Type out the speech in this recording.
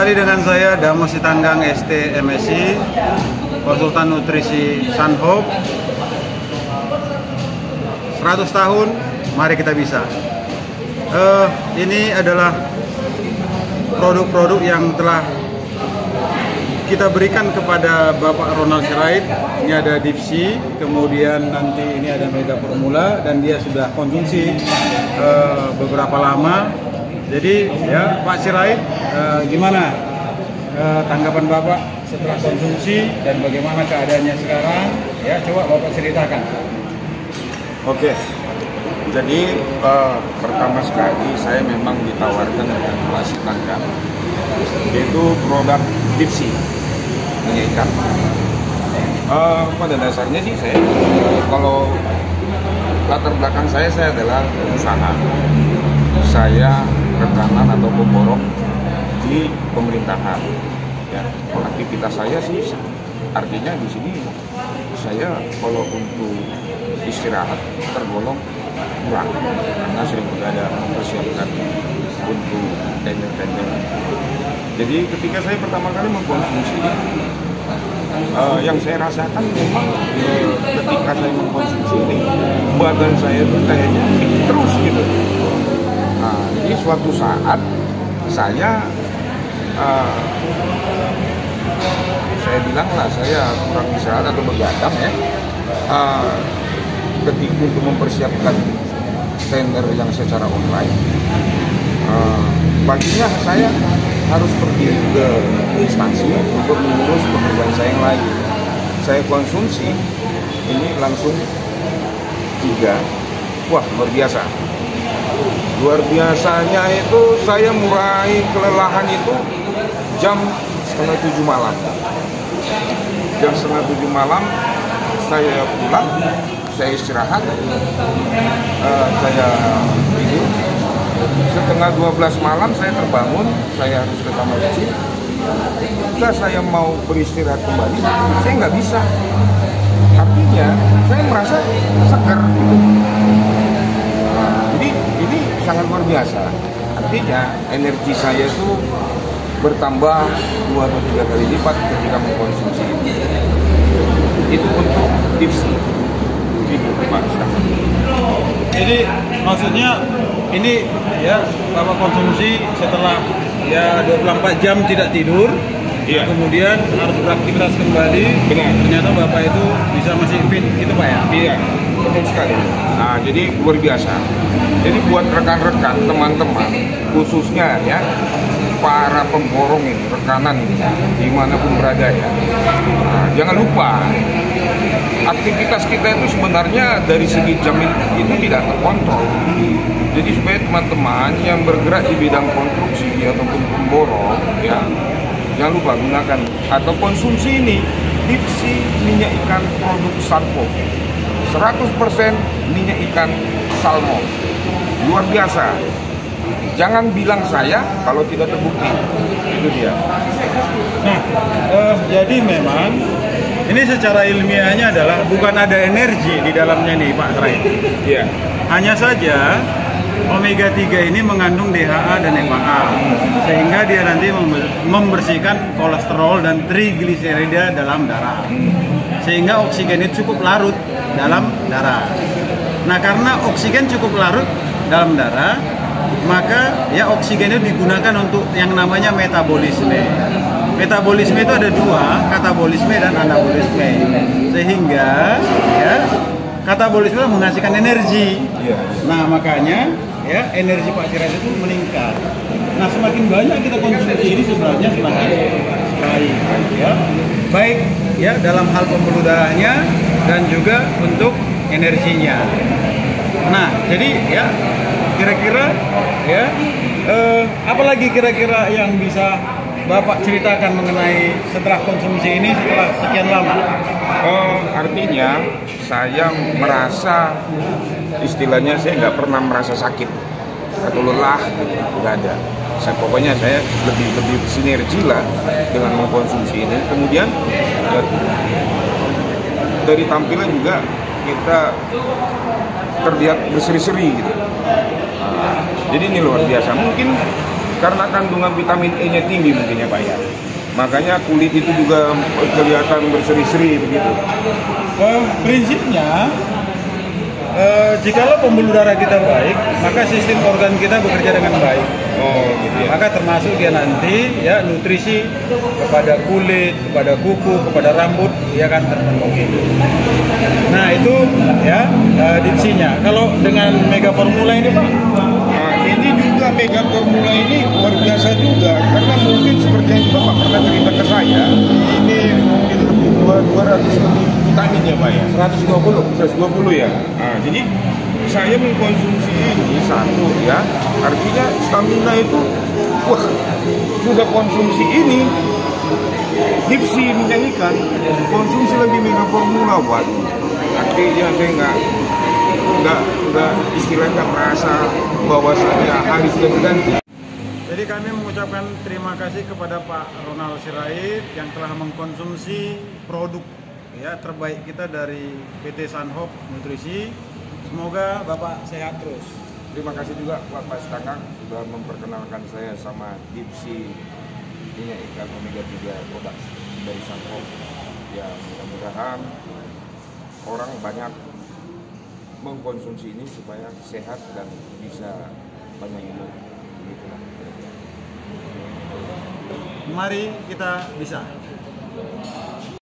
Kembali dengan saya Damo Sitanggang ST MSc, konsultan nutrisi Sunhope. 100 tahun, mari kita bisa. Ini adalah produk-produk yang telah kita berikan kepada Bapak Ronald Sirait. Ini ada Dipsy, kemudian nanti ini ada Mega Formula, dan dia sudah konsumsi beberapa lama. Jadi ya Pak Sirait, gimana tanggapan Bapak setelah konsumsi dan bagaimana keadaannya sekarang? Ya, coba Bapak ceritakan. Oke, jadi pertama sekali saya memang ditawarkan dengan Pak Sitanggang, yaitu produk Dipsy minyak ikan. Pada dasarnya sih saya, kalau latar belakang saya adalah usaha. Saya rekanan atau pemborong di pemerintahan. Ya, aktivitas saya sih artinya di sini saya kalau untuk istirahat tergolong kurang karena sering begadang mempersiapkan untuk tender-tender. Jadi ketika saya pertama kali mengkonsumsi, yang saya rasakan memang ketika saya mengkonsumsi ini badan saya tuh kayaknya fit terus gitu. Nah, jadi suatu saat saya bilang lah saya kurang istirahat atau begadang ya. Ketika untuk mempersiapkan tender yang secara online, paginya saya harus pergi ke instansi untuk mengurus pekerjaan saya yang lain. Saya konsumsi ini langsung 3. Wah, luar biasa. Luar biasanya itu saya mulai kelelahan itu jam 6:30 malam. Jam 6:30 malam saya pulang, saya istirahat, saya tidur. Setengah 12 malam saya terbangun, saya harus ke kamar kecil. Jika saya mau beristirahat kembali, saya nggak bisa. Artinya saya merasa segar gitu. Jadi ini sangat luar biasa. Artinya energi saya itu bertambah 2 atau 3 kali lipat ketika mengkonsumsi ini. Itu untuk Dipsy. Jadi maksudnya ini ya Bapak konsumsi setelah ya 24 jam tidak tidur, iya. Kemudian harus beraktivitas kembali. Benar. Ternyata Bapak itu bisa masih fit gitu Pak ya? Iya, betul sekali. Nah, jadi luar biasa. Jadi buat rekan-rekan, teman-teman, khususnya ya para pemborong ini, rekanan ini, dimanapun berada ya. Nah, jangan lupa aktivitas kita itu sebenarnya dari segi jam itu tidak terkontrol. Jadi supaya teman-teman yang bergerak di bidang konstruksi ataupun pemborong ya, jangan lupa gunakan atau konsumsi ini Dipsy minyak ikan produk Sunhope. 100% minyak ikan salmon. Luar biasa. Jangan bilang saya kalau tidak terbukti. Itu dia. Nah, jadi memang ini secara ilmiahnya adalah bukan ada energi di dalamnya nih Pak Sirait. Iya. Hanya saja omega 3 ini mengandung DHA dan EPA, sehingga dia nanti membersihkan kolesterol dan trigliserida dalam darah, sehingga oksigen itu cukup larut dalam darah. Nah, karena oksigen cukup larut dalam darah, maka ya oksigen itu digunakan untuk yang namanya metabolisme. Metabolisme itu ada 2, katabolisme dan anabolisme. Sehingga ya katabolisme menghasilkan energi. Nah, makanya ya energi Pak Sirait itu meningkat. Nah, semakin banyak kita konsumsi ini sebenarnya semakin baik ya. Baik ya dalam hal pembuluh darahnya dan juga untuk energinya. Nah, jadi ya kira-kira ya apalagi kira-kira yang bisa Bapak ceritakan mengenai setelah konsumsi ini setelah sekian lama? Artinya saya merasa istilahnya saya nggak pernah merasa sakit atau lelah gitu, nggak ada. Pokoknya saya lebih sinergi lah dengan mengkonsumsi ini. Kemudian ya, dari tampilan juga kita terlihat berseri-seri gitu. Jadi ini luar biasa. Mungkin karena kandungan vitamin E-nya tinggi mungkin ya Pak ya. Makanya kulit itu juga kelihatan berseri-seri begitu. Prinsipnya, jikalau pembuluh darah kita baik, maka sistem organ kita bekerja dengan baik. Oh, gitu ya. Maka termasuk dia nanti ya nutrisi kepada kulit, kepada kuku, kepada rambut dia akan terpenuhi. Nah itu ya dipsinya. Kalau dengan Mega Formula ini Pak? Nah, ini juga Mega Formula ini luar biasa juga, karena mungkin seperti yang Bapak pernah cerita ke saya, ini mungkin lebih 200 lebih vitamin ya Pak ya? 120 ya. Nah, jadi saya mengkonsumsi ini satu ya, artinya stamina itu, wah, sudah konsumsi ini, Dipsi minyak ikan, konsumsi lagi Mega Formula, waduh, artinya saya nggak istilahnya merasa bahwasannya hari sudah berganti. Jadi kami mengucapkan terima kasih kepada Pak Ronald Sirait yang telah mengkonsumsi produk ya terbaik kita dari PT Sunhope Nutrisi. Semoga Bapak sehat terus. Terima kasih juga buat Pak Stakang sudah memperkenalkan saya sama Dipsi minyak ikan omega 3 Kodas dari Sunhope. Ya mudah-mudahan orang banyak mengkonsumsi ini supaya sehat dan bisa banyak minum. Begitulah. Mari kita bisa.